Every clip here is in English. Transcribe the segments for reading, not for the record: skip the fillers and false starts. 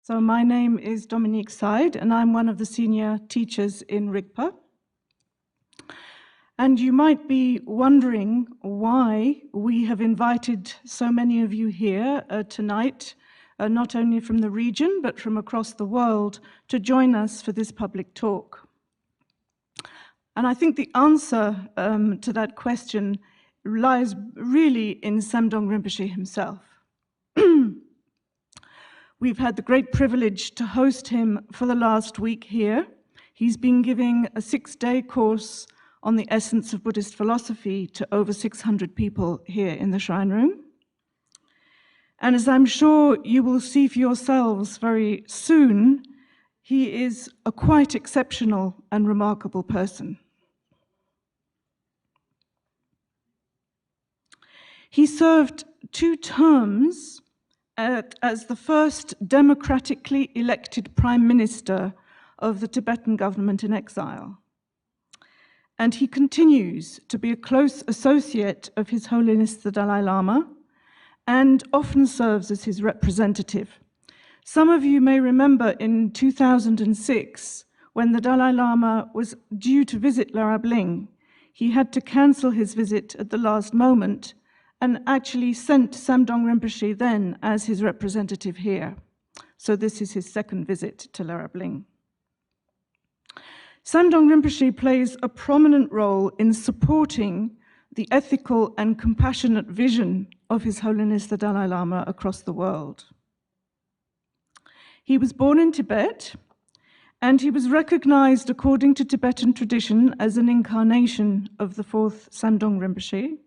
So my name is Dominique Seid, and I'm one of the senior teachers in Rigpa. And you might be wondering why we have invited so many of you here tonight, not only from the region, but from across the world, to join us for this public talk. And I think the answer to that question lies really in Samdong Rinpoche himself. We've had the great privilege to host him for the last week here. He's been giving a 6-day course on the essence of Buddhist philosophy to over 600 people here in the Shrine Room. And as I'm sure you will see for yourselves very soon, he is a quite exceptional and remarkable person. He served 2 terms as the first democratically elected Prime Minister of the Tibetan government in exile. And he continues to be a close associate of His Holiness the Dalai Lama and often serves as his representative. Some of you may remember in 2006, when the Dalai Lama was due to visit Lerab Ling, he had to cancel his visit at the last moment and actually sent Samdong Rinpoche then as his representative here. So this is his 2nd visit to Lerab Ling. Samdong Rinpoche plays a prominent role in supporting the ethical and compassionate vision of His Holiness the Dalai Lama across the world. He was born in Tibet, and he was recognized according to Tibetan tradition as an incarnation of the 4th Samdong Rinpoche.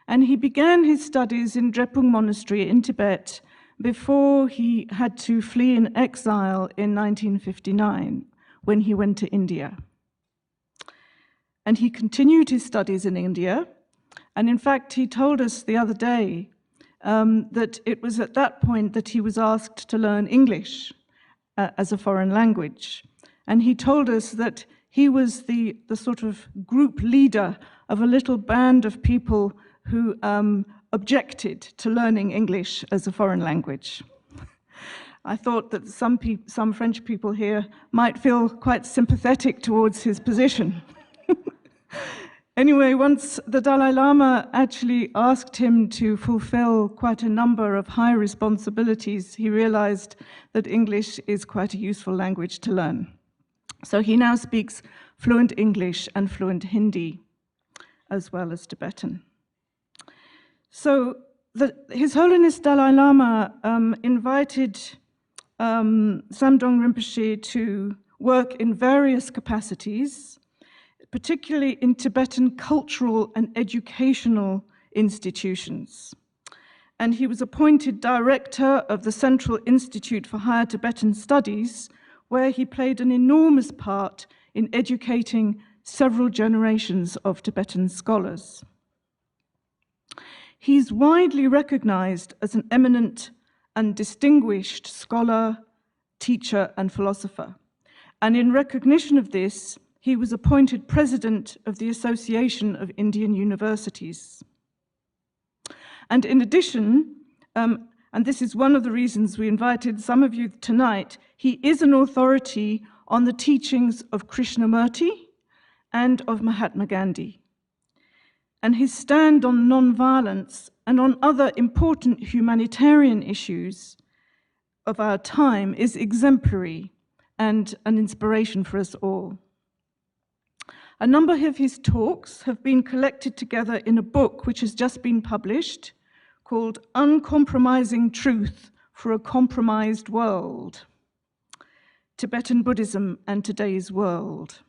And he began his studies in Drepung Monastery in Tibet before he had to flee in exile in 1959, when he went to India. And he continued his studies in India. And in fact, he told us the other day that it was at that point that he was asked to learn English as a foreign language. And he told us that he was the sort of group leader of a little band of people who objected to learning English as a foreign language. I thought that some French people here might feel quite sympathetic towards his position. Anyway, once the Dalai Lama actually asked him to fulfill quite a number of high responsibilities, he realized that English is quite a useful language to learn. So he now speaks fluent English and fluent Hindi, as well as Tibetan. So His Holiness Dalai Lama invited Samdong Rinpoche to work in various capacities, particularly in Tibetan cultural and educational institutions. And he was appointed director of the Central Institute for Higher Tibetan Studies, where he played an enormous part in educating several generations of Tibetan scholars. He's widely recognized as an eminent and distinguished scholar, teacher, and philosopher. And in recognition of this, he was appointed president of the Association of Indian Universities. And in addition, and this is one of the reasons we invited some of you tonight, he is an authority on the teachings of Krishnamurti and of Mahatma Gandhi. And his stand on non-violence and on other important humanitarian issues of our time is exemplary and an inspiration for us all. A number of his talks have been collected together in a book which has just been published called Uncompromising Truth for a Compromised World: Tibetan Buddhism and Today's World.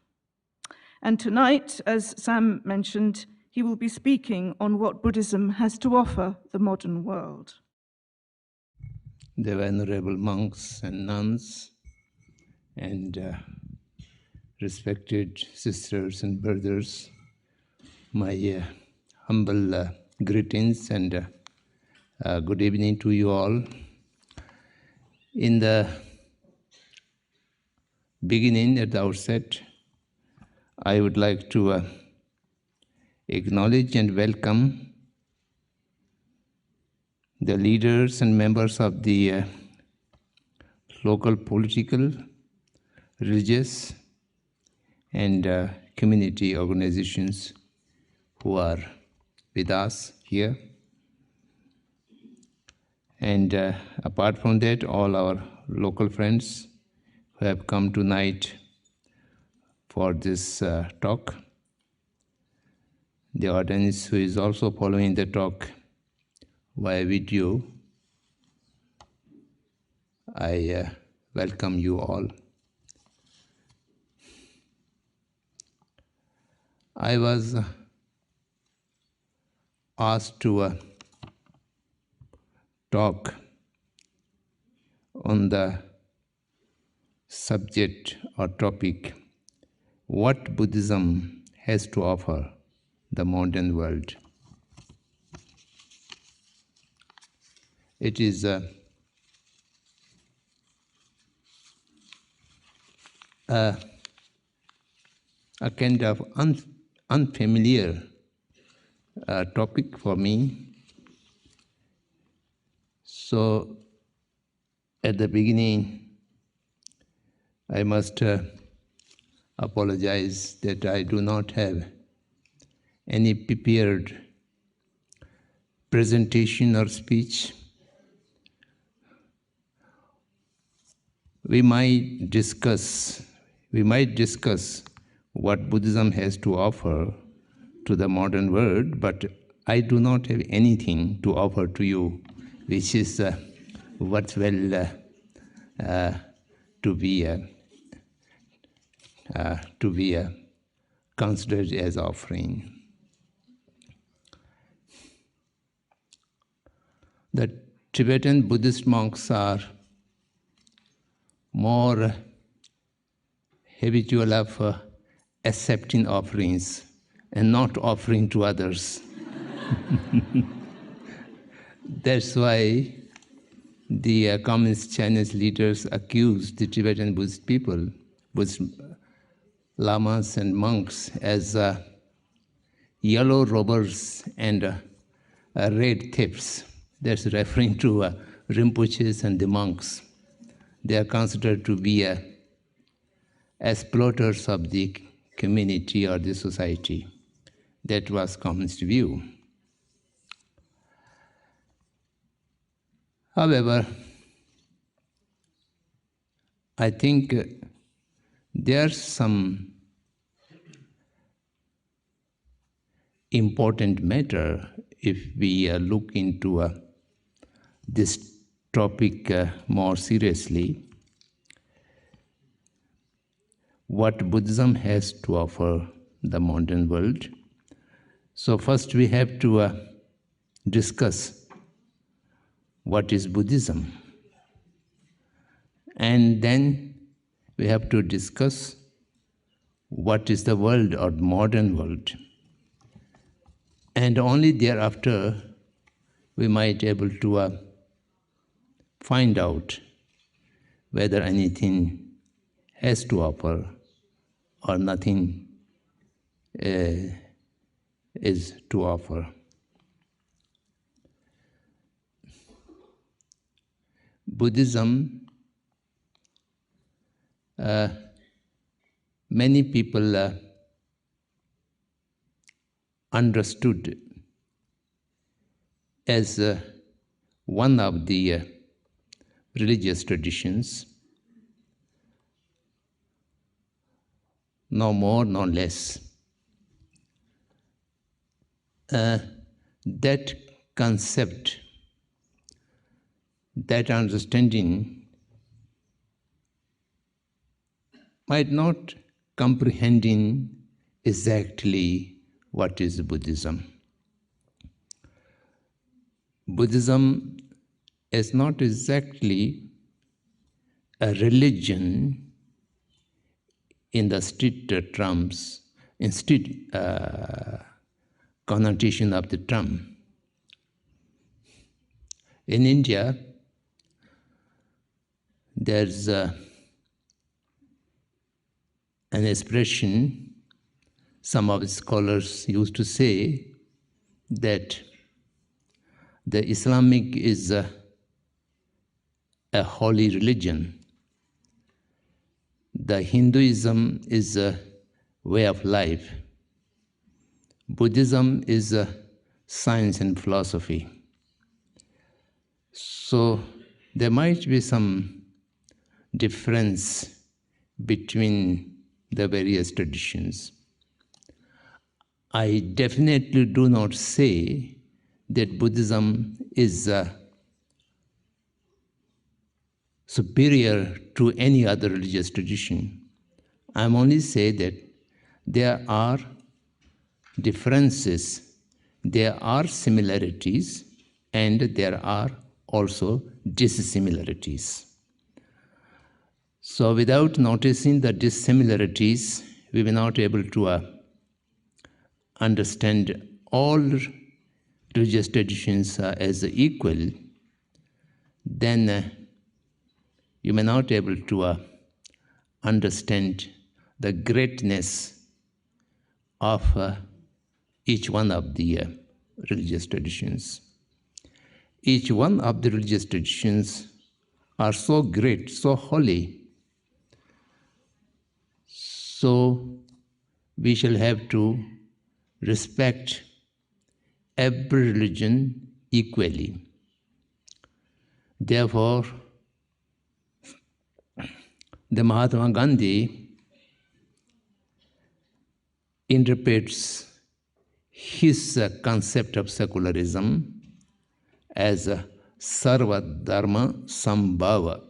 And tonight, as Sam mentioned, he will be speaking on what Buddhism has to offer the modern world. The venerable monks and nuns and respected sisters and brothers, my humble greetings and good evening to you all. In the beginning, at the outset, I would like to acknowledge and welcome the leaders and members of the local political, religious, and community organizations who are with us here. And apart from that, all our local friends who have come tonight for this talk. The audience who is also following the talk via video, I welcome you all. I was asked to talk on the subject or topic, what Buddhism has to offer the modern world. It is a kind of unfamiliar topic for me. So at the beginning, I must apologize that I do not have any prepared presentation or speech. We might discuss what Buddhism has to offer to the modern world, but I do not have anything to offer to you, which is worthwhile to be considered as offering. The Tibetan Buddhist monks are more habitual of accepting offerings and not offering to others. That's why the communist Chinese leaders accused the Tibetan Buddhist people, Buddhist lamas and monks, as yellow robbers and red thieves. That's referring to Rinpoches and the monks. They are considered to be exploiters of the community or the society. That was communist view. However, I think there's some important matter if we look into this topic more seriously. What Buddhism has to offer the modern world. So first we have to discuss what is Buddhism. And then we have to discuss what is the world or modern world. And only thereafter we might be able to find out whether anything has to offer or nothing is to offer. Buddhism, many people understood as one of the religious traditions, no more, no less. That concept, that understanding might not comprehending exactly what is Buddhism. Buddhism is not exactly a religion in the strict terms, in strict connotation of the term. In India, there's an expression some of the scholars used to say that the Islamic is a holy religion the Hinduism is a way of life. Buddhism is a science and philosophy. So there might be some difference between the various traditions. I definitely do not say that Buddhism is superior to any other religious tradition. I am only saying that there are differences, there are similarities, and there are also dissimilarities. So without noticing the dissimilarities, we will not be able to understand all religious traditions as equal. Then you may not be able to understand the greatness of each one of the religious traditions. Each one of the religious traditions are so great, so holy. So we shall have to respect every religion equally. Therefore, the Mahatma Gandhi interprets his concept of secularism as Sarva Dharma Sambhava.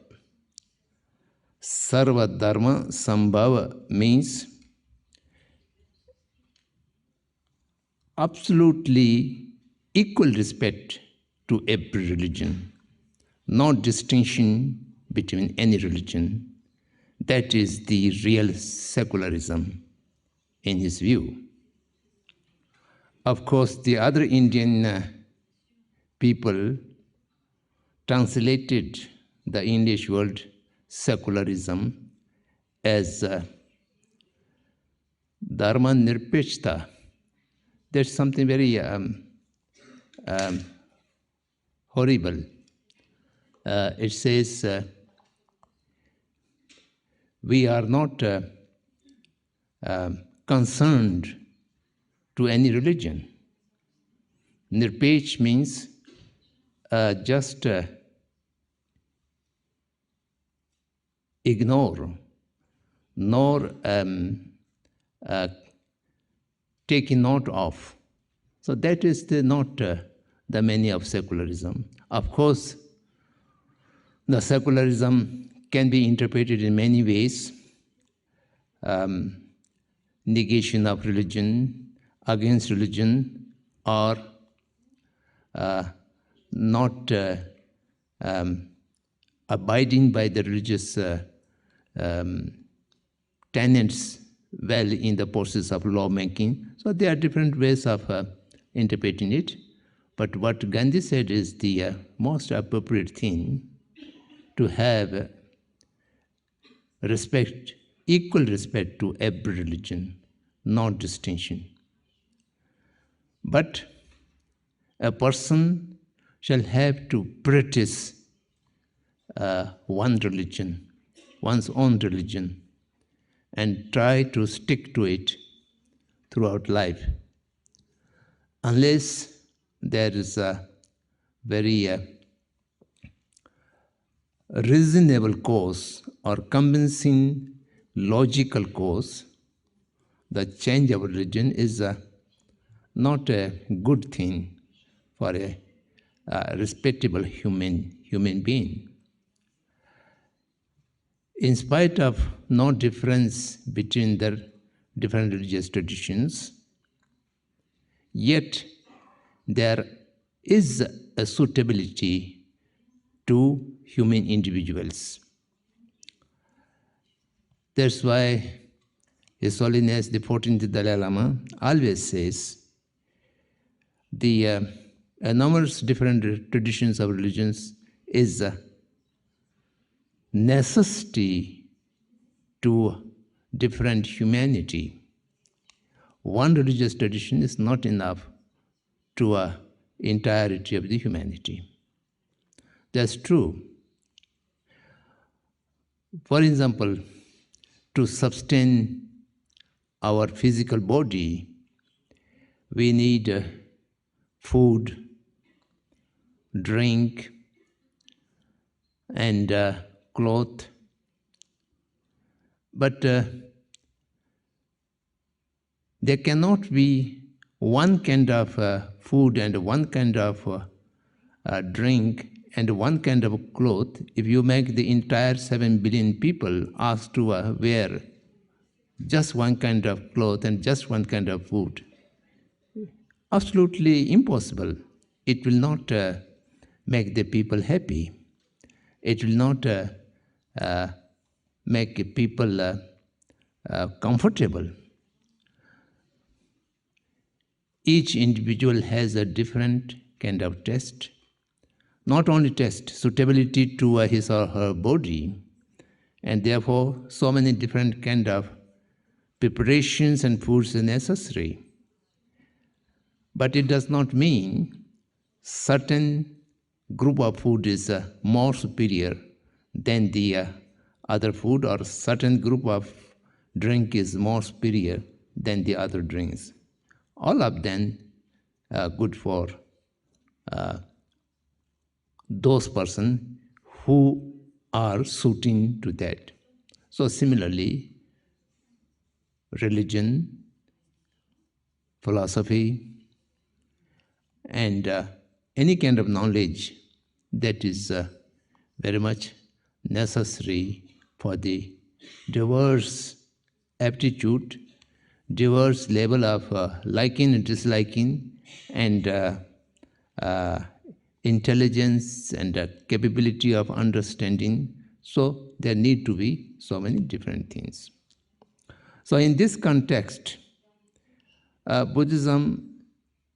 Sarva Dharma Sambhava means absolutely equal respect to every religion, no distinction between any religion. That is the real secularism in his view. Of course, the other Indian people translated the English word secularism as Dharma Nirpechta. That's something very horrible. It says we are not concerned to any religion. Nirpech means just ignore, nor taking note of. So that is not the meaning of secularism. Of course, the secularism can be interpreted in many ways. Negation of religion, against religion, or not abiding by the religious tenets well in the process of lawmaking. So there are different ways of interpreting it. But what Gandhi said is the most appropriate thing, to have respect, equal respect to every religion, not distinction. But a person shall have to practice one religion, one's own religion, and try to stick to it throughout life. Unless there is a very reasonable cause or convincing logical cause, the change of religion is not a good thing for a respectable human being. In spite of no difference between the different religious traditions, yet there is a suitability to human individuals. That's why His Holiness the 14th Dalai Lama always says the numerous different traditions of religions is a necessity to different humanity. One religious tradition is not enough to entirety of the humanity. That's true. For example, to sustain our physical body, we need food, drink, and cloth. But there cannot be one kind of food and one kind of drink and one kind of cloth if you make the entire 7 billion people asked to wear just one kind of cloth and just one kind of food. Absolutely impossible. It will not make the people happy. It will not make people comfortable. Each individual has a different kind of test. Not only test, suitability to his or her body, and therefore so many different kind of preparations and foods are necessary. But it does not mean certain group of food is more superior than the other food, or certain group of drink is more superior than the other drinks. All of them are good for those persons who are suiting to that. So similarly, religion, philosophy, and any kind of knowledge that is very much necessary for the diverse aptitude, diverse level of liking and disliking, and intelligence and capability of understanding. So there need to be so many different things. So in this context, Buddhism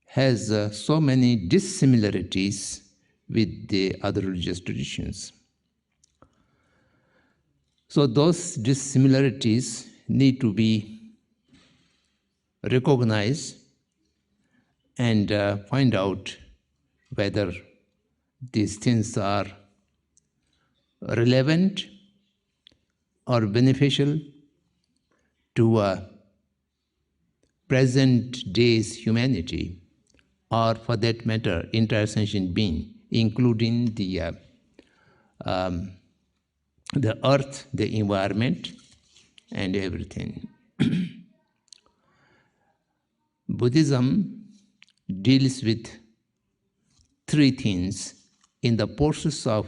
has so many dissimilarities with the other religious traditions. So those dissimilarities need to be recognized and find out whether these things are relevant or beneficial to present day's humanity, or for that matter, entire sentient being, including the earth, the environment, and everything. Buddhism deals with three things in the process of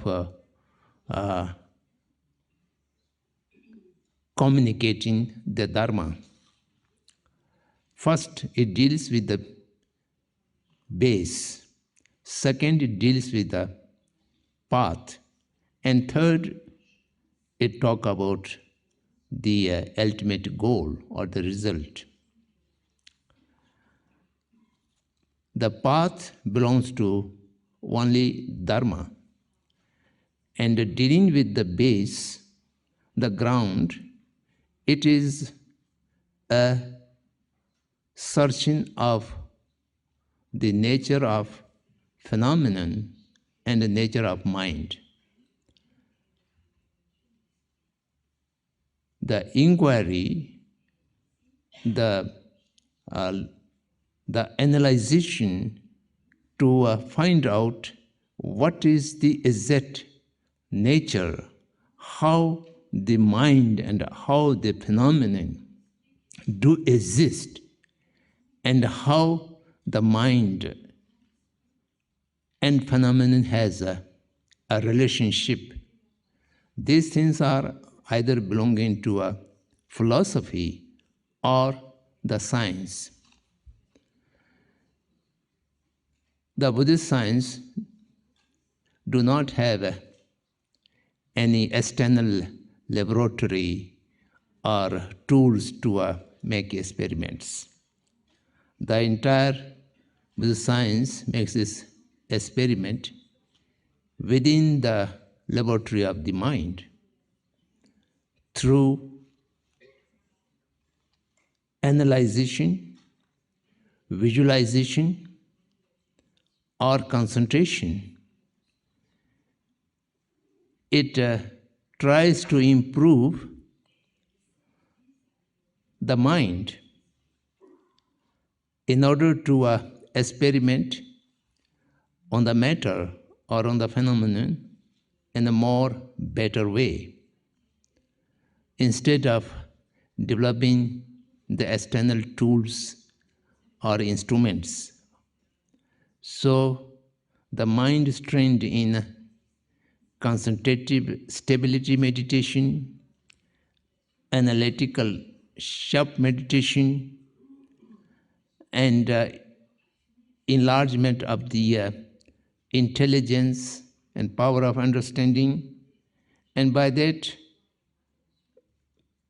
communicating the Dharma. First, it deals with the base. Second, it deals with the path. And third, it talks about the ultimate goal or the result. The path belongs to only Dharma. And dealing with the base, the ground, it is a searching of the nature of phenomenon and the nature of mind. The inquiry, the analyzation to find out what is the exact nature, how the mind and how the phenomenon do exist, and how the mind and phenomenon has a relationship. These things are either belonging to a philosophy or the science. The Buddhist science do not have any external laboratory or tools to make experiments. The entire Buddhist science makes this experiment within the laboratory of the mind through analyzation, visualization, or concentration. It tries to improve the mind in order to experiment on the matter or on the phenomenon in a more better way, instead of developing the external tools or instruments. So the mind is trained in concentrative stability meditation, analytical sharp meditation, and enlargement of the intelligence and power of understanding, and by that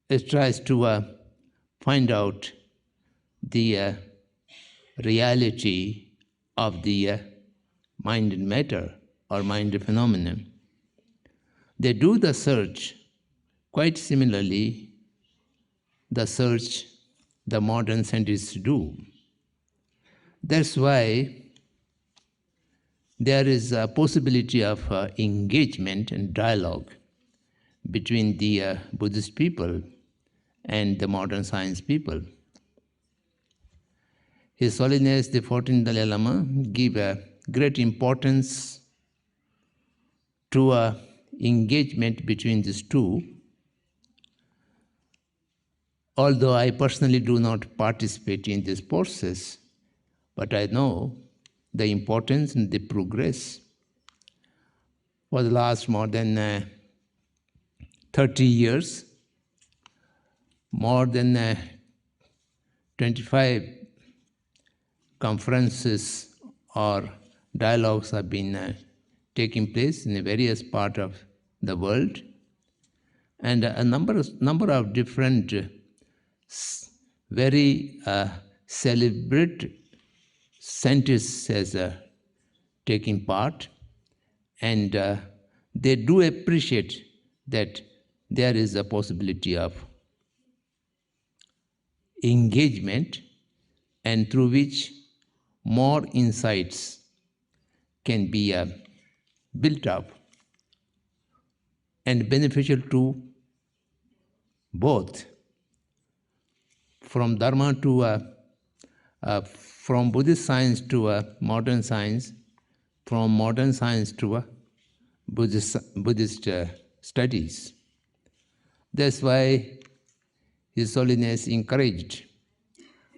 it tries to find out the reality of the mind and matter or mind phenomenon. They do the search quite similarly, the search the modern scientists do. That's why there is a possibility of engagement and dialogue between the Buddhist people and the modern science people. His Holiness the 14th Dalai Lama give a great importance to engagement between these two. Although I personally do not participate in this process, but I know the importance and the progress. For the last more than 30 years, more than 25 conferences or dialogues have been taking place in various parts of the world, and a number of different very celebrated scientists has taken part, and they do appreciate that there is a possibility of engagement, and through which more insights can be built up and beneficial to both, from Dharma to from Buddhist science to modern science, from modern science to Buddhist studies. That's why His Holiness encouraged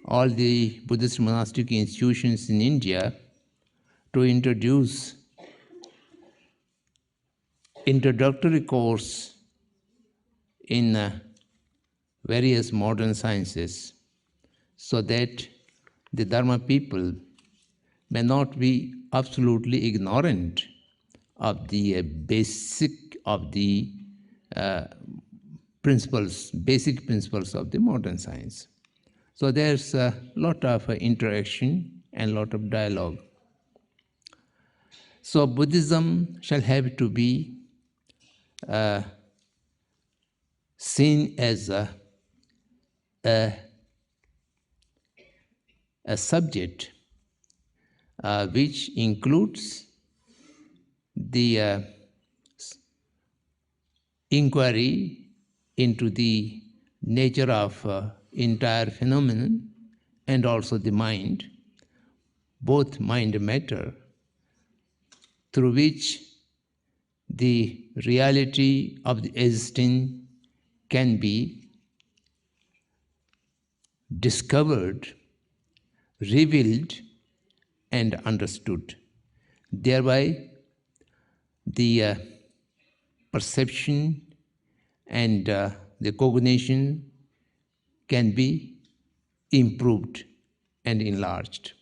all the Buddhist monastic institutions in India to introduce introductory course in various modern sciences, so that the Dharma people may not be absolutely ignorant of the basic of the basic principles of the modern science. So there's a lot of interaction and a lot of dialogue. So Buddhism shall have to be seen as a subject which includes the inquiry into the nature of entire phenomenon and also the mind, both mind and matter, through which the reality of the existing can be discovered, revealed, and understood. Thereby, the perception and the cognition can be improved and enlarged.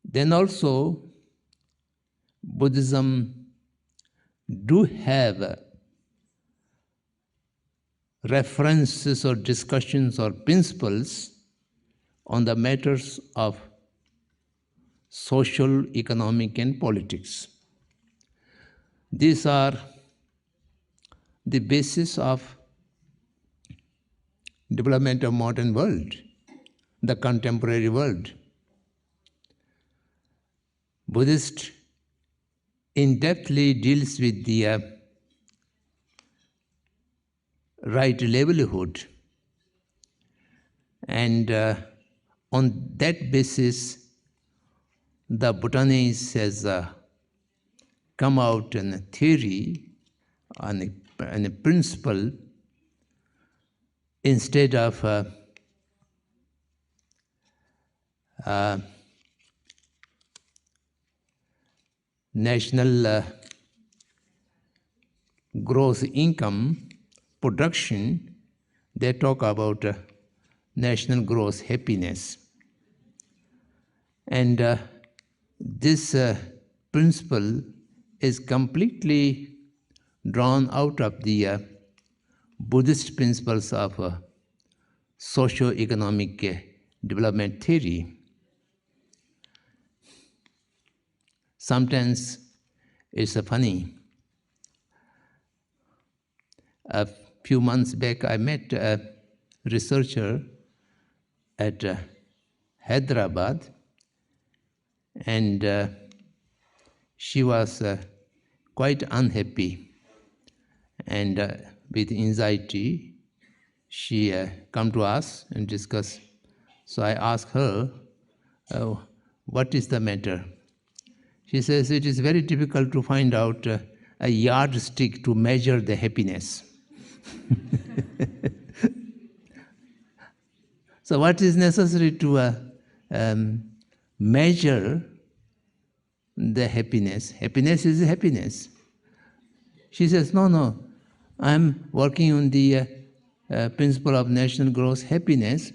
Then also, Buddhism do have references or discussions or principles on the matters of social, economic, and politics. These are the basis of development of modern world, the contemporary world. Buddhist in-depthly deals with the right livelihood. And on that basis, the Bhutanese has come out in a theory, on a principle, instead of national gross income production, they talk about national gross happiness. And this principle is completely drawn out of the Buddhist principles of socio-economic development theory. Sometimes it's funny. A few months back, I met a researcher at Hyderabad, and she was quite unhappy and with anxiety. She come to us and discuss. So I asked her, what is the matter? She says, it is very difficult to find out a yardstick to measure the happiness. So what is necessary to measure the happiness? Happiness is happiness. She says, no, I'm working on the principle of national gross happiness,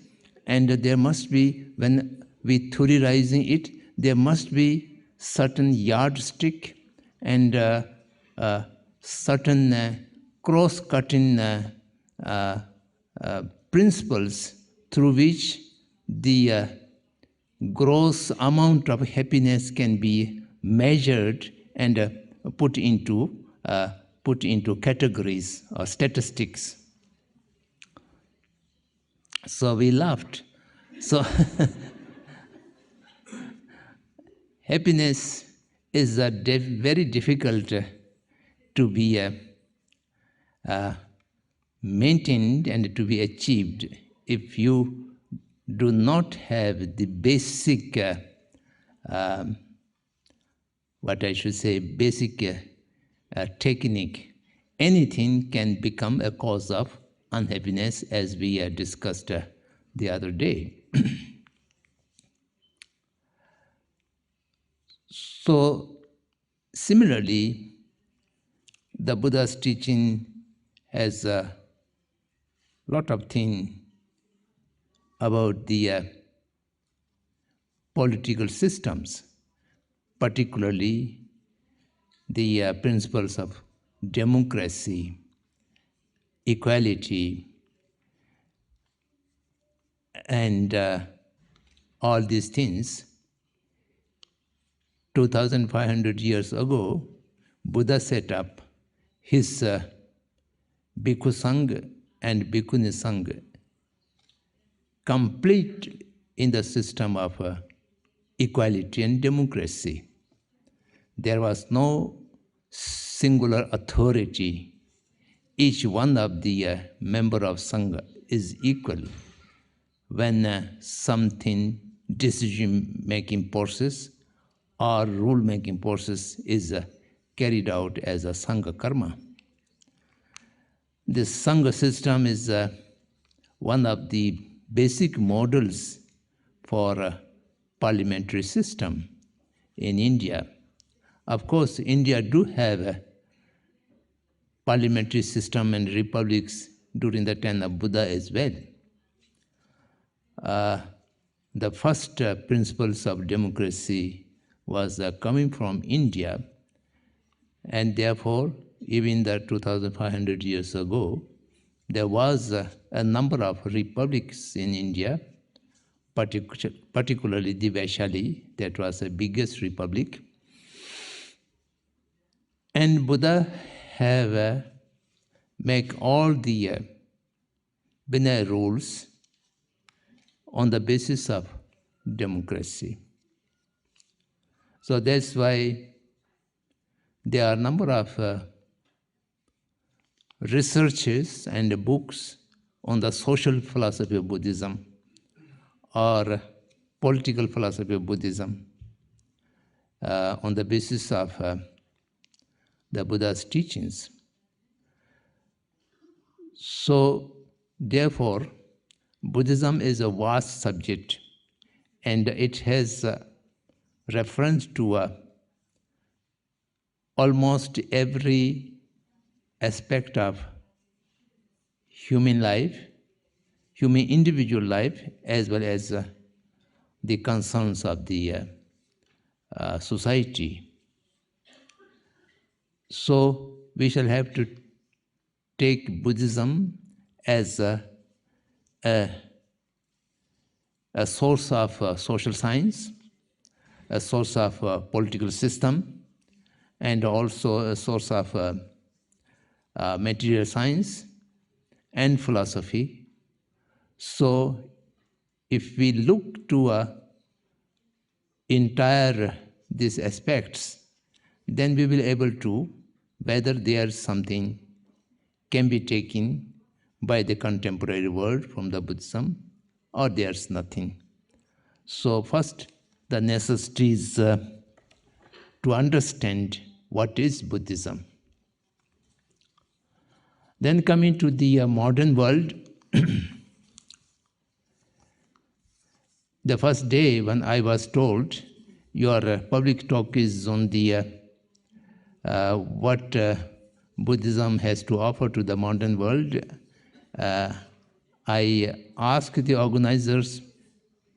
and there must be, when we theorizing it, there must be certain yardstick and certain cross-cutting principles through which the gross amount of happiness can be measured and put into categories or statistics. So we laughed. So happiness is very difficult to be maintained and to be achieved if you do not have the basic, basic technique. Anything can become a cause of unhappiness, as we discussed the other day. So, similarly, the Buddha's teaching has a lot of things about the political systems, particularly the principles of democracy, equality, and all these things. 2,500 years ago, Buddha set up his Bhikkhu Sangha and Bhikkhuni Sangha, complete in the system of equality and democracy. There was no singular authority. Each one of the member of Sangha is equal when something decision-making process or rule-making process is carried out as a Sangha karma. This Sangha system is one of the basic models for parliamentary system in India. Of course, India do have a parliamentary system and republics during the time of Buddha as well. The first principles of democracy was coming from India, and therefore, even the 2,500 years ago, there was a number of republics in India, particularly the Vaishali, that was the biggest republic. And Buddha have make all the Vinaya rules on the basis of democracy. So that's why there are a number of researches and books on the social philosophy of Buddhism or political philosophy of Buddhism on the basis of the Buddha's teachings. So, therefore, Buddhism is a vast subject, and it has reference to almost every aspect of human life, human individual life, as well as the concerns of the society. So we shall have to take Buddhism as a source of social science, a source of political system, and also a source of material science and philosophy. So if we look to entire these aspects, then we will be able to whether there something can be taken by the contemporary world from the Buddhism or there's nothing. So first, the necessity is to understand what is Buddhism. Then coming to the modern world, the first day when I was told your public talk is on the what Buddhism has to offer to the modern world, I asked the organizers,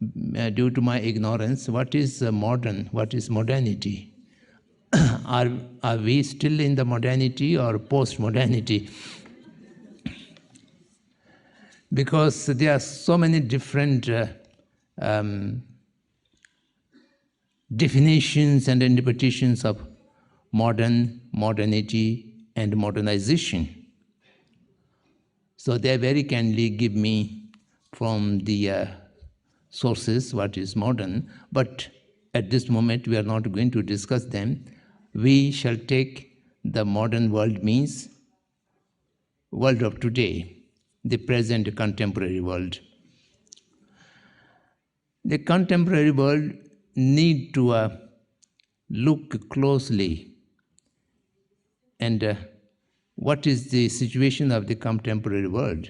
due to my ignorance, what is modern, what is modernity? Are we still in the modernity or post-modernity? Because there are so many different definitions and interpretations of modernity, and modernization. So they very kindly give me from the sources what is modern, but at this moment we are not going to discuss them. We shall take the modern world means world of today, the present contemporary world. The contemporary world need to look closely and what is the situation of the contemporary world.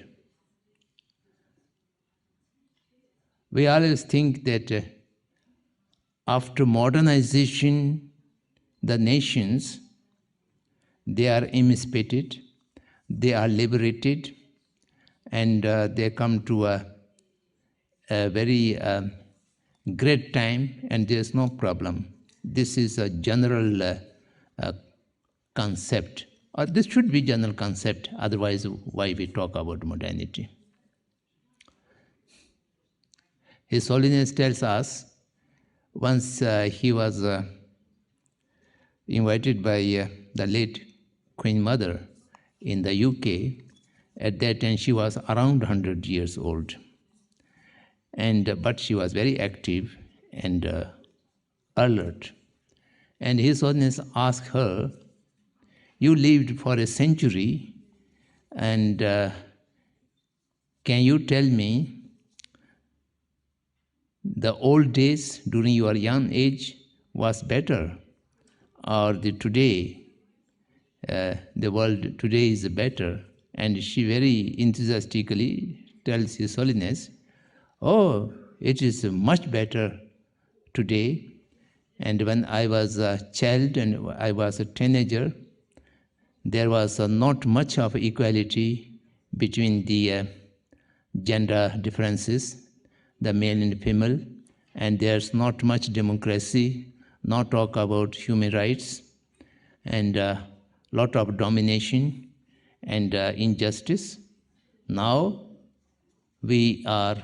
We always think that after modernization, the nations, they are emancipated, they are liberated, and they come to a very great time, and there is no problem. This is a general concept, or this should be general concept, otherwise why we talk about modernity. His Holiness tells us, once he was invited by the late Queen Mother in the UK. At that time she was around 100 years old, but she was very active and alert. And His Holiness asked her, you lived for a century, and can you tell me the old days during your young age was better, or the today, the world today is better? And she very enthusiastically tells His Holiness, oh, it is much better today. And when I was a child and I was a teenager, there was not much of equality between the gender differences, the male and female, and there's not much democracy, not talk about human rights, and lot of domination and injustice. Now we are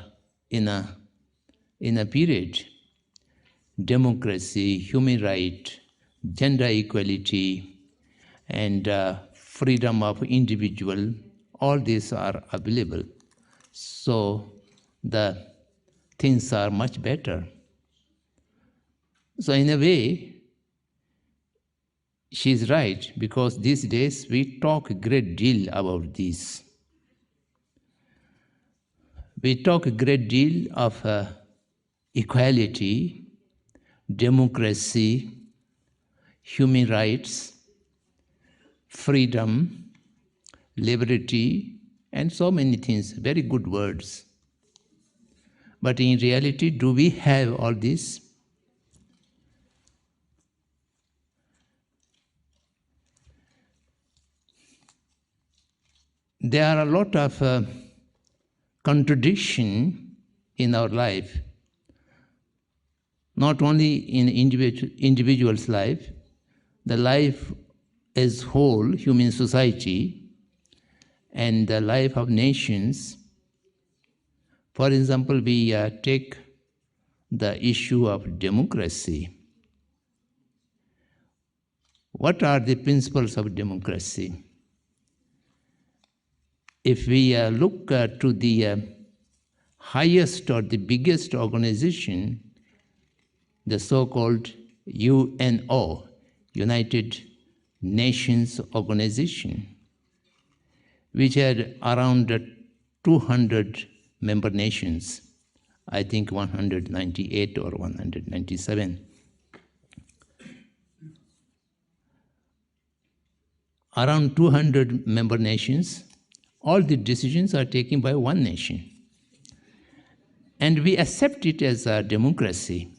in a period, democracy, human right, gender equality, and freedom of individual, all these are available. So the things are much better. So in a way, she's right, because these days we talk a great deal about this. We talk a great deal of equality, democracy, human rights, freedom, liberty, and so many things, very good words. But in reality, do we have all this? There are a lot of contradiction in our life, not only in individual's life, the life as whole, human society, and the life of nations. For example, we take the issue of democracy. What are the principles of democracy? If we look to the highest or the biggest organization, the so-called UNO, United Nations Organization, which had around 200 member nations, I think 198 or 197. Around 200 member nations, all the decisions are taken by one nation. And we accept it as a democracy.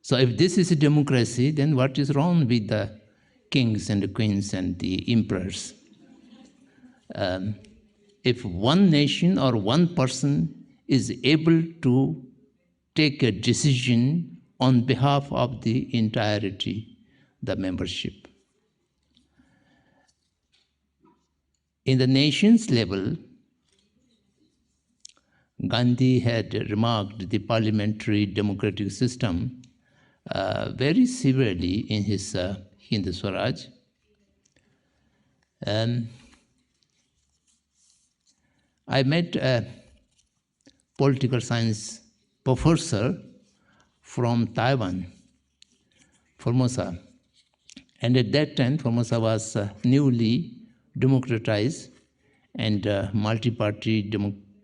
So if this is a democracy, then what is wrong with the kings and the queens and the emperors? If one nation or one person is able to take a decision on behalf of the entirety, the membership. In the nation's level, Gandhi had remarked the parliamentary democratic system very severely in his Hindu Swaraj. I met a political science professor from Taiwan, Formosa. And at that time, Formosa was newly democratized, and multi-party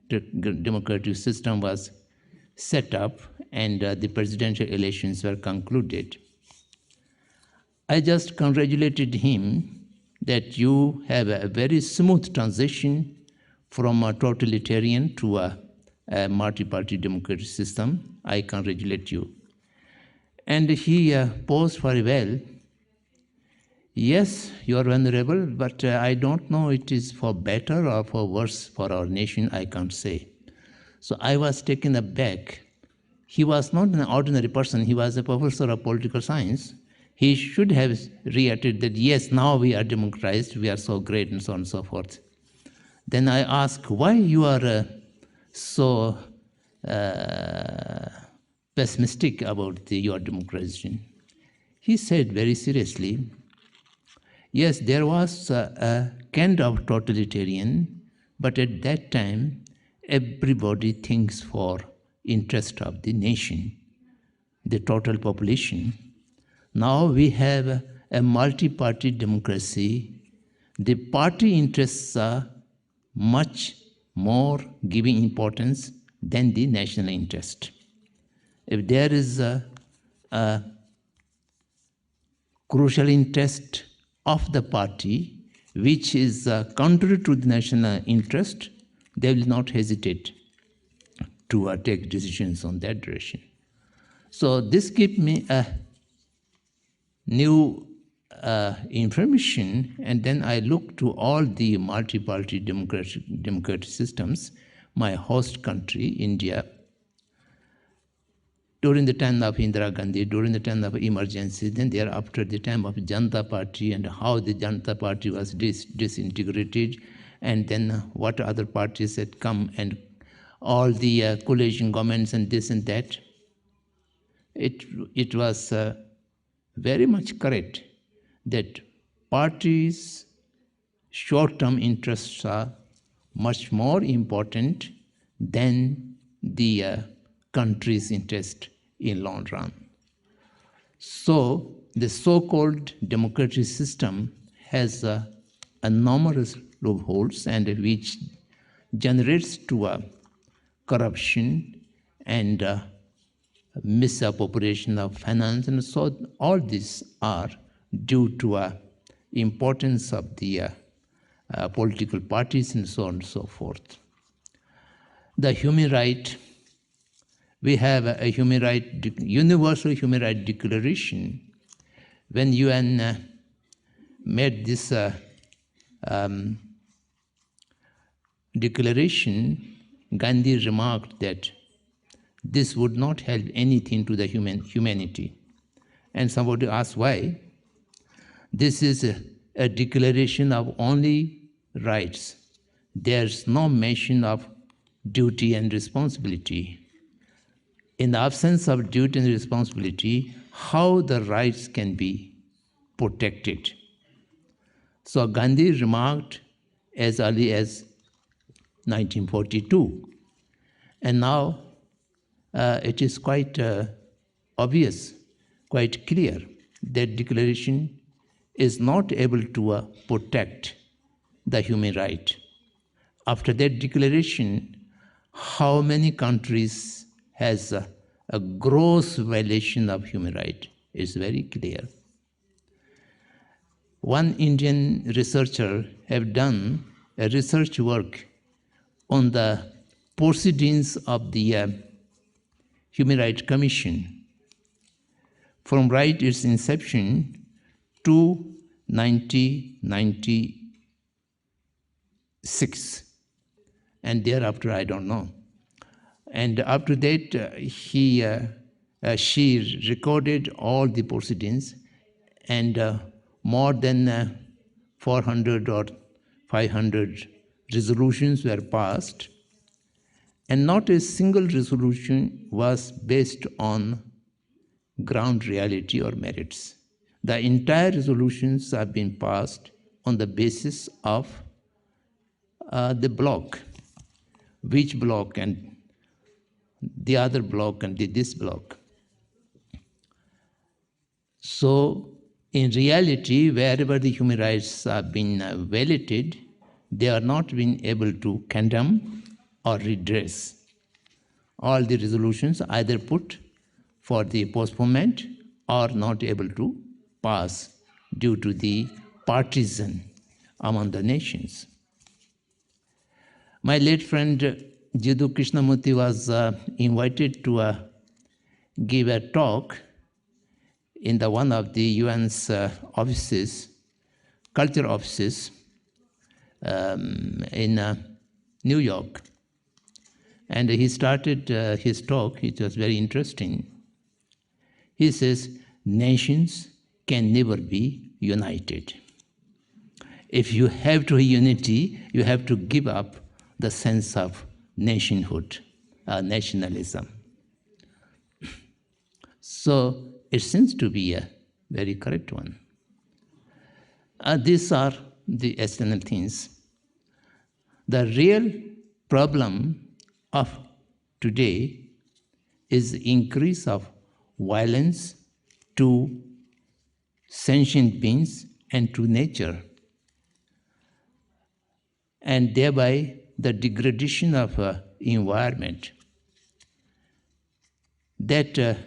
democratic system was set up, and the presidential elections were concluded. I just congratulated him that you have a very smooth transition from a totalitarian to a multi-party democratic system. I congratulate you. And he posed very well. Yes, you are vulnerable, but I don't know it is for better or for worse for our nation, I can't say. So I was taken aback. He was not an ordinary person, he was a professor of political science. He should have reacted that, yes, now we are democratized, we are so great, and so on and so forth. Then I asked, why you are so pessimistic about your democratization? He said very seriously, yes, there was a kind of totalitarian, but at that time, everybody thinks for interest of the nation, the total population. Now we have a multi-party democracy. The party interests are much more giving importance than the national interest. If there is a crucial interest of the party which is contrary to the national interest, they will not hesitate to take decisions on that direction. So this gave me a new information, and then I looked to all the multi-party democratic systems, my host country, India, during the time of Indira Gandhi, during the time of emergency, then thereafter the time of Janata Party, and how the Janata Party was disintegrated, and then what other parties had come, and all the coalition governments and this and that. It was very much correct that parties' short-term interests are much more important than the country's interest in long run. So the so-called democratic system has numerous loopholes and which generates to corruption and misappropriation of finance, and so all these are due to importance of the political parties and so on and so forth. The human right, we have a universal human right declaration. When UN made this declaration, Gandhi remarked that this would not help anything to the humanity. And somebody asked why. This is a declaration of only rights. There's no mention of duty and responsibility. In the absence of duty and responsibility, how the rights can be protected? So Gandhi remarked as early as 1942. And now it is quite obvious, quite clear that declaration is not able to protect the human right. After that declaration, how many countries has a gross violation of human right is very clear. One Indian researcher have done a research work on the proceedings of the Human Rights Commission from right its inception to 1996, and thereafter I don't know. And after that, she recorded all the proceedings, and more than 400 or 500 resolutions were passed, and not a single resolution was based on ground reality or merits. The entire resolutions have been passed on the basis of the block, which block and the other block and this block. So in reality, wherever the human rights have been violated, they are not been able to condemn or redress. All the resolutions either put for the postponement or not able to pass due to the partisan among the nations. My late friend Jiddu Krishnamurti was invited to give a talk in one of the UN's offices, culture offices in New York. And he started his talk, it was very interesting. He says, nations can never be united. If you have to unity, you have to give up the sense of nationhood, nationalism. So it seems to be a very correct one. These are the external things. The real problem of today is the increase of violence to sentient beings and to nature, and thereby the degradation of environment that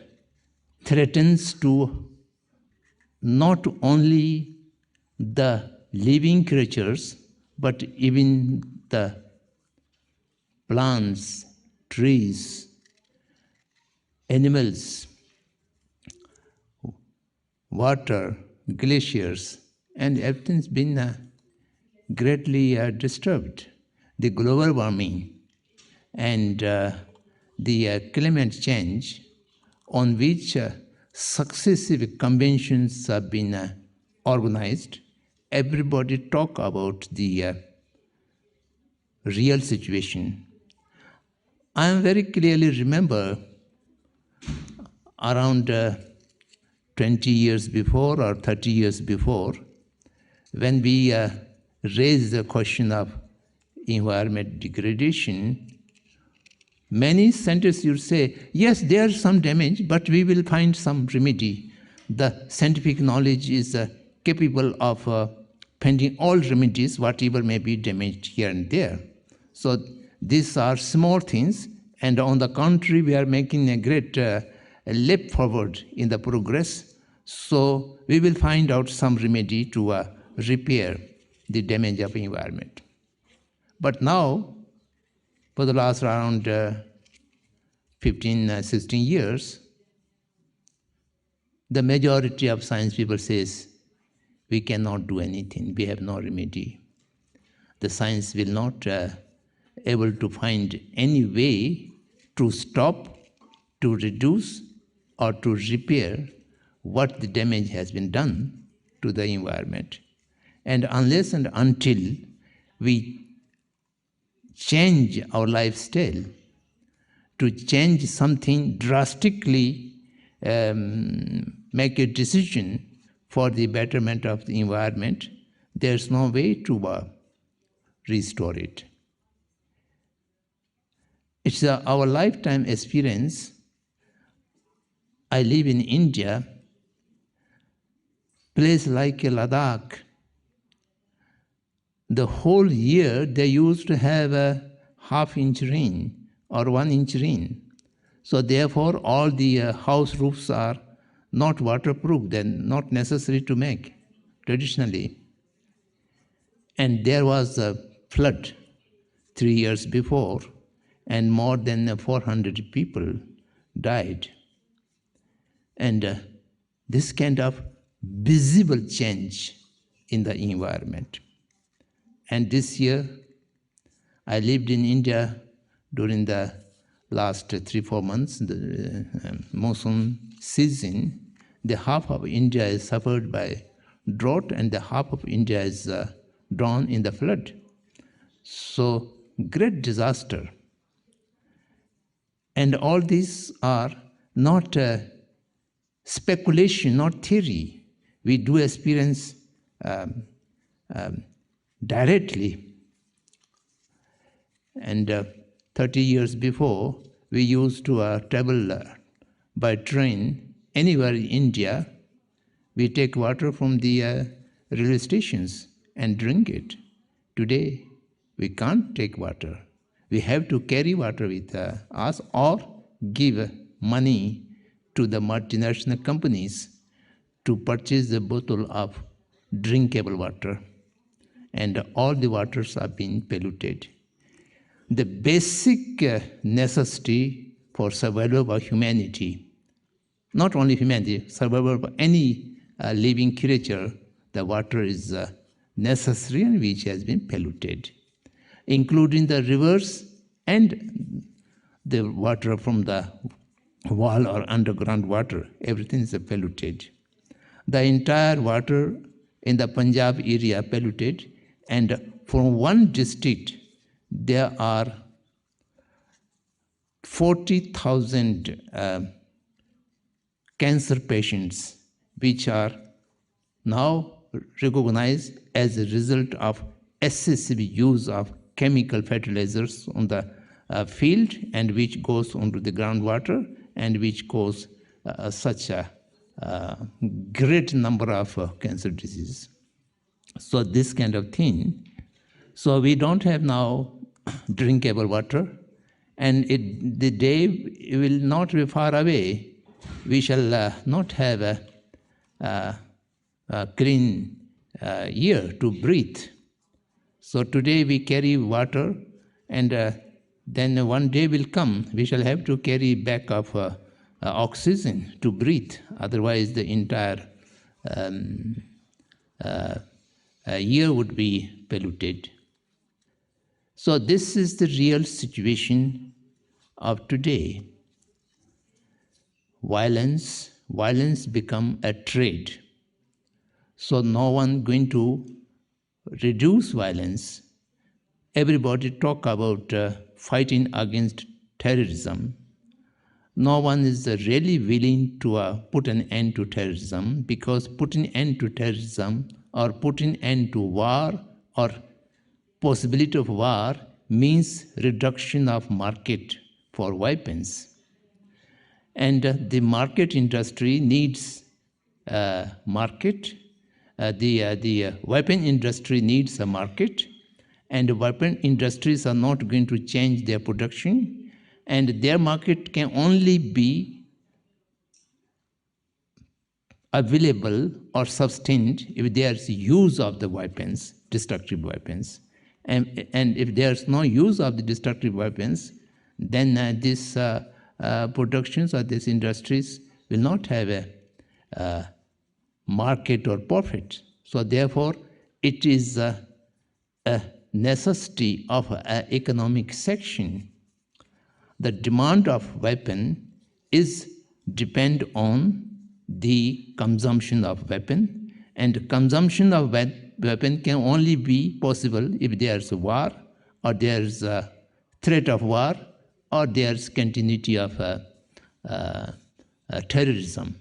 threatens to not only the living creatures, but even the plants, trees, animals, water, glaciers, and everything's been greatly disturbed. The global warming and the climate change, on which successive conventions have been organized, everybody talk about the real situation. I very clearly remember around 20 years before or 30 years before, when we raised the question of environment degradation, many scientists would say, yes, there's some damage, but we will find some remedy. the scientific knowledge is capable of finding all remedies, whatever may be damaged here and there. So these are small things, and on the contrary, we are making a great leap forward in the progress. So we will find out some remedy to repair the damage of environment. But now, for the last around 15, 16 years, the majority of science people says, we cannot do anything, we have no remedy. The science will not able to find any way to stop, to reduce, or to repair what the damage has been done to the environment. And unless and until we change our lifestyle, to change something drastically, make a decision for the betterment of the environment, there's no way to restore it. It's our lifetime experience. I live in India, place like Ladakh. The whole year they used to have a half-inch rain or 1-inch rain. So therefore all the house roofs are not waterproof, they're not necessary to make traditionally. And there was a flood 3 years before, and more than 400 people died. And this kind of visible change in the environment. And this year, I lived in India during the last 3-4 months, the monsoon season. The half of India is suffered by drought, and the half of India is drowned in the flood. So, great disaster. And all these are not speculation, not theory. We do experience directly. And 30 years before, we used to travel by train anywhere in India. We take water from the railway stations and drink it. Today, we can't take water. We have to carry water with us or give money to the multinational companies to purchase a bottle of drinkable water. And all the waters are being polluted. The basic necessity for survival of humanity, not only humanity, survival of any living creature, the water is necessary and which has been polluted, including the rivers and the water from the wall or underground water. Everything is polluted. The entire water in the Punjab area polluted, and from one district there are 40,000 cancer patients which are now recognized as a result of excessive use of chemical fertilizers on the field, and which goes onto the groundwater and which cause such a great number of cancer diseases. So this kind of thing. So we don't have now drinkable water, and the day will not be far away. We shall not have a clean air to breathe. So today we carry water, and then one day will come, we shall have to carry back of oxygen to breathe. Otherwise the entire air would be polluted. So this is the real situation of today. Violence become a trade. So no one going to reduce violence. Everybody talk about fighting against terrorism. No one is really willing to put an end to terrorism, because putting an end to terrorism or putting an end to war or possibility of war means reduction of market for weapons. And the market industry needs market. The weapon industry needs a market, and weapon industries are not going to change their production, and their market can only be available or sustained if there's use of the weapons, destructive weapons. And if there's no use of the destructive weapons, then these productions or these industries will not have a market or profit. So therefore, it is a necessity of an economic section. The demand of weapon is depend on the consumption of weapon, and consumption of weapon can only be possible if there's a war, or there's a threat of war, or there's continuity of terrorism.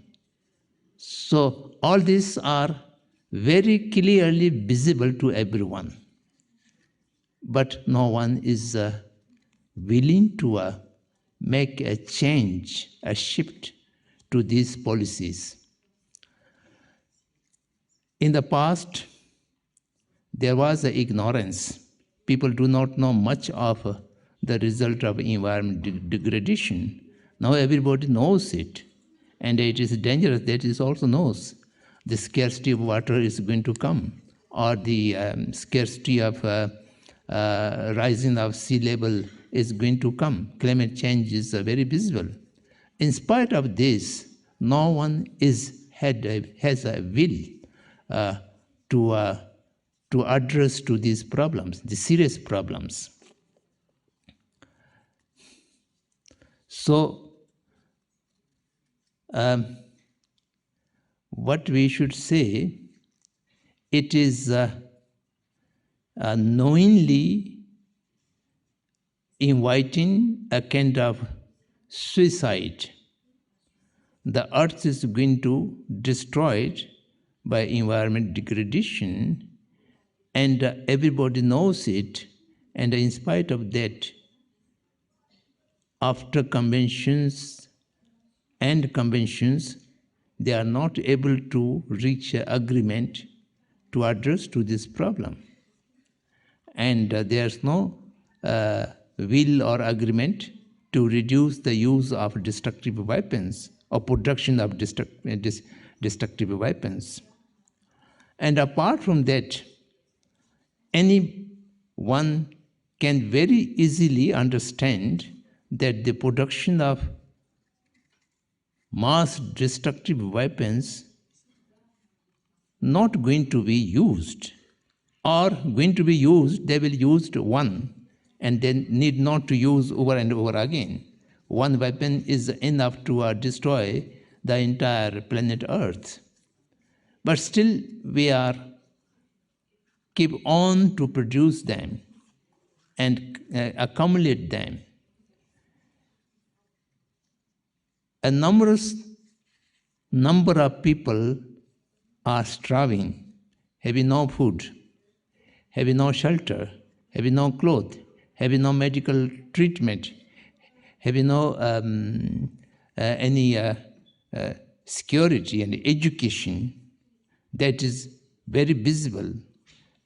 So all these are very clearly visible to everyone, but no one is willing to make a change, a shift to these policies. In the past, there was ignorance. People do not know much of the result of environment degradation. Now everybody knows it, and it is dangerous. That is also knows the scarcity of water is going to come, or the scarcity of rising of sea level is going to come. Climate change is very visible. In spite of this, no one has a will to address to these problems, the serious problems. So, what we should say, it is knowingly inviting a kind of suicide. The earth is going to destroyed by environment degradation, and everybody knows it, and in spite of that, after conventions, they are not able to reach an agreement to address to this problem. And there's no will or agreement to reduce the use of destructive weapons or production of destructive weapons. And apart from that, anyone can very easily understand that the production of mass destructive weapons not going to be used, or going to be used, they will use one and then need not to use over and over again. One weapon is enough to destroy the entire planet Earth. But still we are keep on to produce them and accumulate them. A numerous number of people are starving, having no food, having no shelter, having no clothes, having no medical treatment, having no any security and education. That is very visible.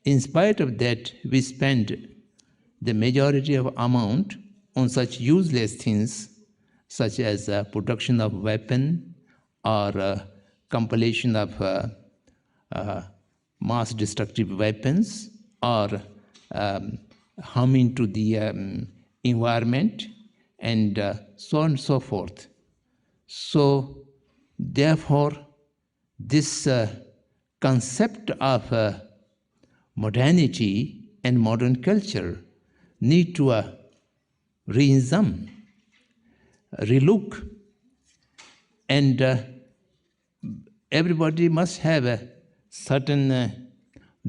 In spite of that, we spend the majority of amount on such useless things, such as production of weapon or compilation of mass destructive weapons, or harming to the environment, and so on and so forth. So therefore, this concept of modernity and modern culture need to re-examine, relook, and everybody must have a certain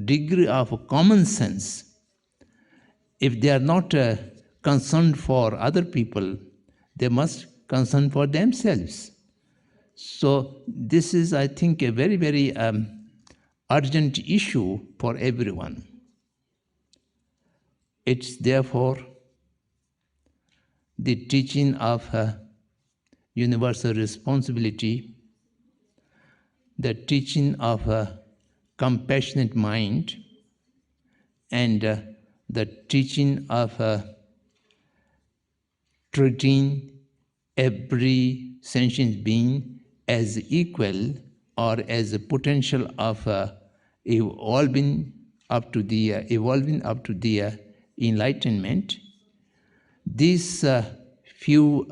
degree of common sense. If they are not concerned for other people, they must concern for themselves. So this is, I think, a very, very urgent issue for everyone. It's therefore the teaching of universal responsibility the teaching of a compassionate mind and the teaching of treating every sentient being as equal or as a potential of evolving up to the enlightenment. These few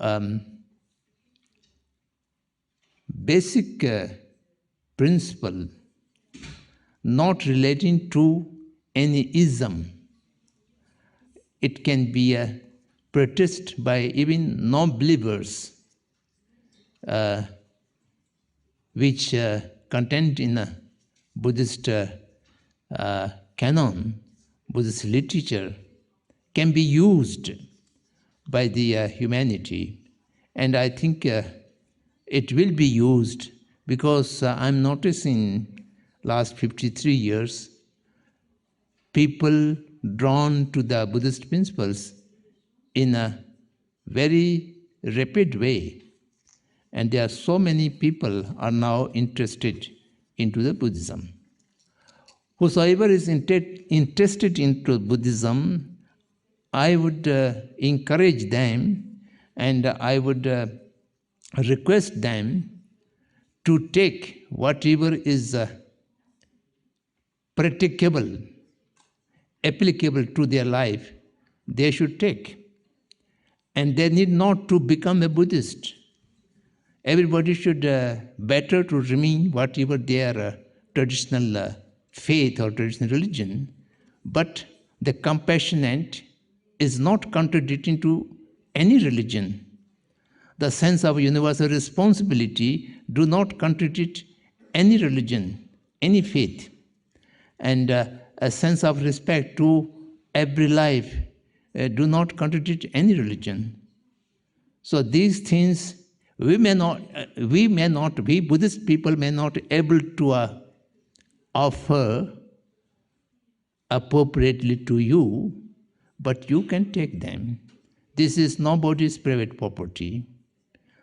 basic principle, not relating to any ism. It can be practiced by even non-believers, which content in a Buddhist canon, Buddhist literature, can be used by the humanity. And I think it will be used because I'm noticing last 53 years, people drawn to the Buddhist principles in a very rapid way. And there are so many people are now interested into the Buddhism. Whosoever is interested into Buddhism, I would encourage them and I would request them to take whatever is practicable, applicable to their life, they should take. And they need not to become a Buddhist. Everybody should better to remain whatever their traditional faith or traditional religion, but the compassionate is not contradicting to any religion. The sense of universal responsibility do not contradict any religion, any faith. And a sense of respect to every life do not contradict any religion. So these things we Buddhist people may not able to offer appropriately to you, but you can take them. This is nobody's private property.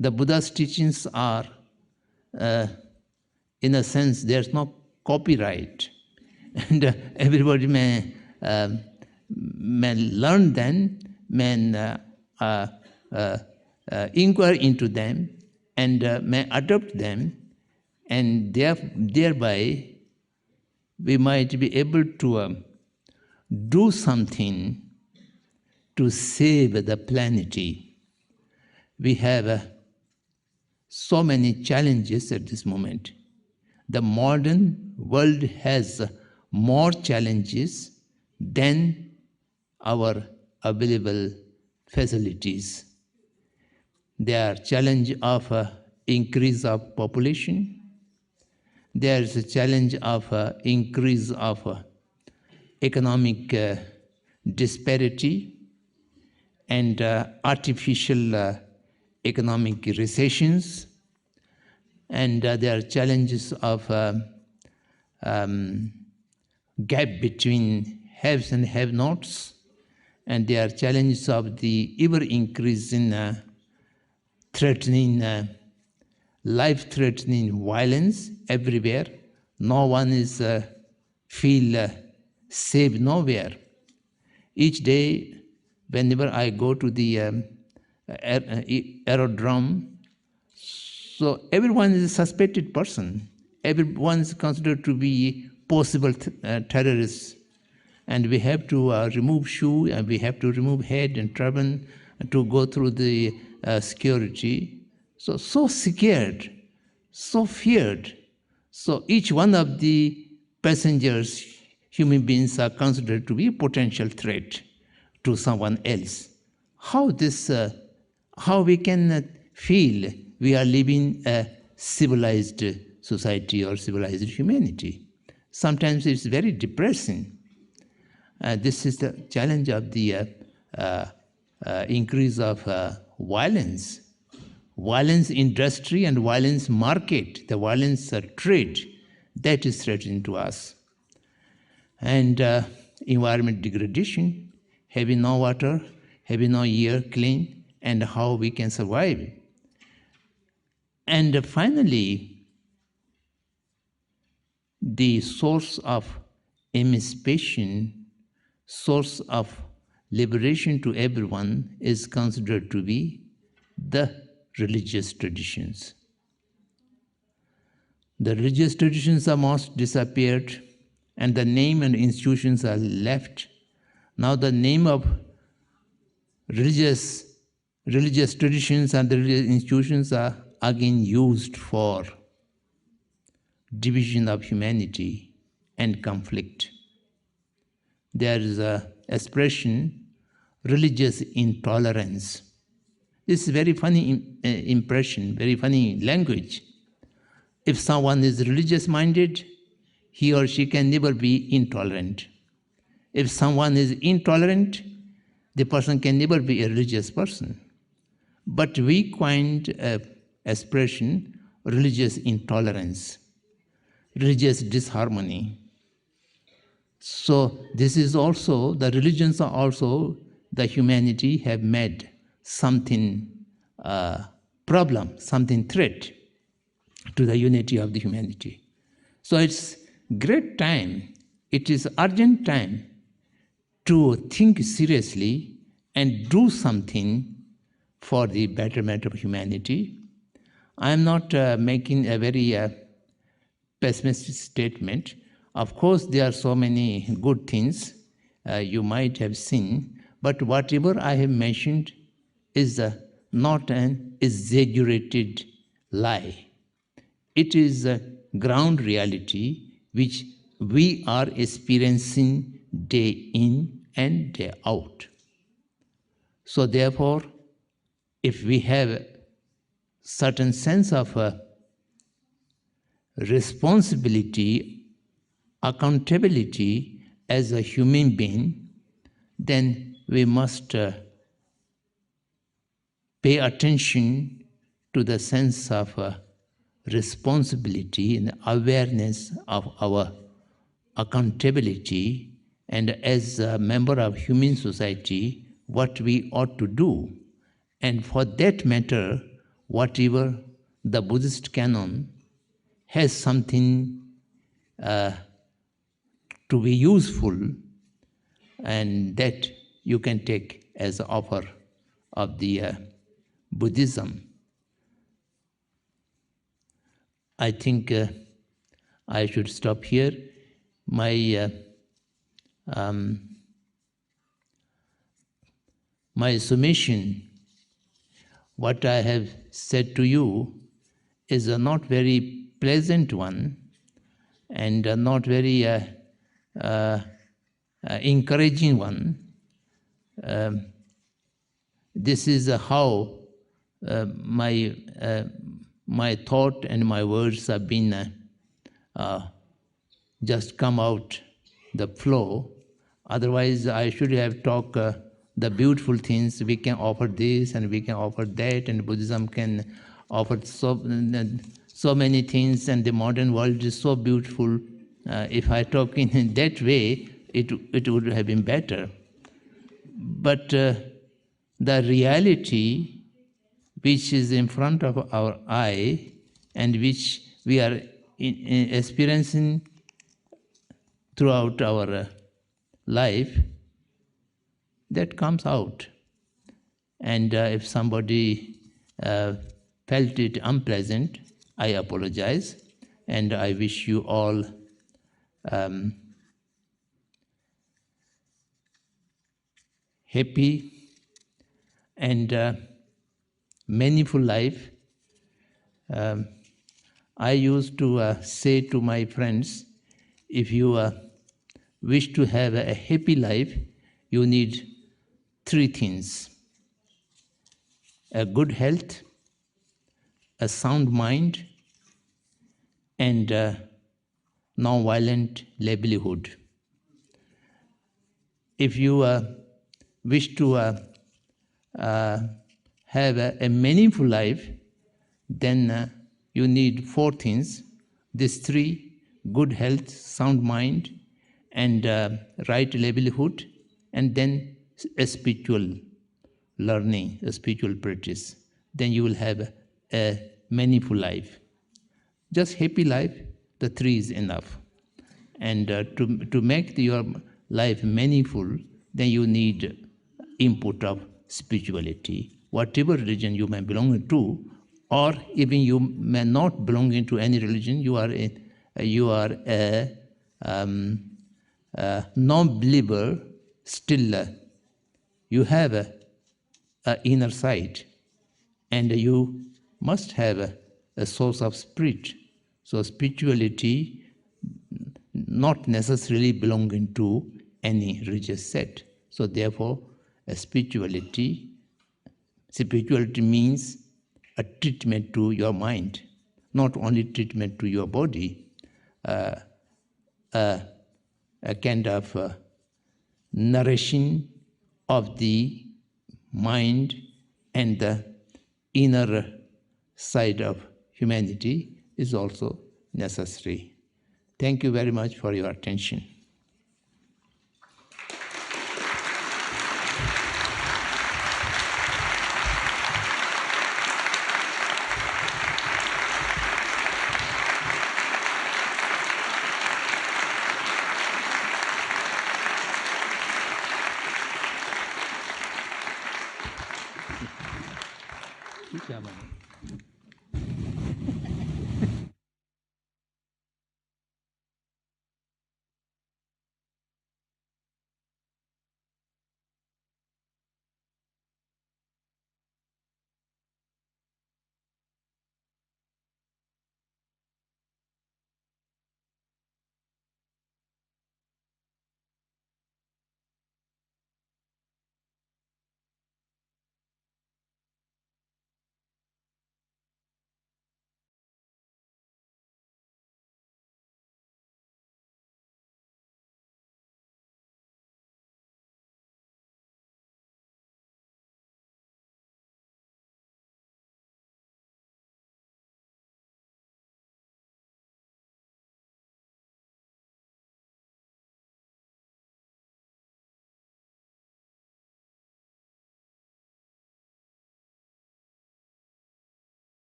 The Buddha's teachings are, in a sense, there's no copyright. And everybody may learn them, may inquire into them, and may adopt them, and thereby we might be able to do something to save the planet. We have so many challenges at this moment. The modern world has more challenges than our available facilities. There are challenge of increase of population. There is a challenge of increase of economic disparity and artificial economic recessions. And there are challenges of gap between haves and have-nots. And there are challenges of the ever-increasing life-threatening violence everywhere. No one is feel safe nowhere. Each day, whenever I go to the aerodrome, so everyone is a suspected person. Everyone is considered to be possible terrorists. And we have to remove shoe, and we have to remove head and turban to go through the security. So scared, so feared. So each one of the passengers, human beings, are considered to be a potential threat to someone else. How we can feel we are living a civilized society or civilized humanity? Sometimes it's very depressing. This is the challenge of the increase of violence industry and violence market, the violence trade, that is threatening to us. And environment degradation, having no water, having no air clean, and how we can survive. And finally, the source of emancipation, source of liberation to everyone is considered to be the religious traditions. The religious traditions are most disappeared, and the name and institutions are left. Now the name of religious traditions and the religious institutions are again used for division of humanity and conflict. There is a expression, religious intolerance. This is very funny impression, very funny language. If someone is religious-minded, he or she can never be intolerant. If someone is intolerant, the person can never be a religious person. But we coined an expression, religious intolerance, religious disharmony. So this is also, the religions are also, the humanity have made something problem, something threat to the unity of the humanity. So it's great time, it is urgent time to think seriously and do something for the betterment of humanity. I am not making a very pessimistic statement. Of course, there are so many good things you might have seen, but whatever I have mentioned is not an exaggerated lie. It is a ground reality which we are experiencing day in and day out. So therefore, if we have a certain sense of responsibility, accountability as a human being, then we must pay attention to the sense of responsibility and awareness of our accountability, and as a member of human society, what we ought to do. And for that matter, whatever the Buddhist canon has something to be useful, and that you can take as an offer of the Buddhism. I think I should stop here. My summation, what I have said to you, is a not very pleasant one, and a not very encouraging one. This is how my thought and my words have been just come out the flow. Otherwise, I should have talked the beautiful things. We can offer this and we can offer that, and Buddhism can offer so many things, and the modern world is so beautiful. If I talk in that way, it would have been better. But the reality which is in front of our eye and which we are experiencing throughout our life, that comes out. And if somebody felt it unpleasant, I apologize, and I wish you all happy and meaningful life. I used to say to my friends, if you wish to have a happy life, you need 3 things: a good health, a sound mind, and non-violent livelihood. If you wish to have a meaningful life, then you need 4 things. These 3: good health, sound mind, and right livelihood, and then a spiritual learning, a spiritual practice. Then you will have a meaningful life. Just happy life, the 3 is enough. And to make your life meaningful, then you need input of spirituality. Whatever religion you may belong to, or even you may not belong into any religion, you are a non-believer, still you have a inner sight, and you must have a source of spirit. So spirituality not necessarily belonging to any religious sect. So therefore, spirituality means a treatment to your mind, not only treatment to your body, a kind of nourishing of the mind and the inner side of humanity is also necessary. Thank you very much for your attention.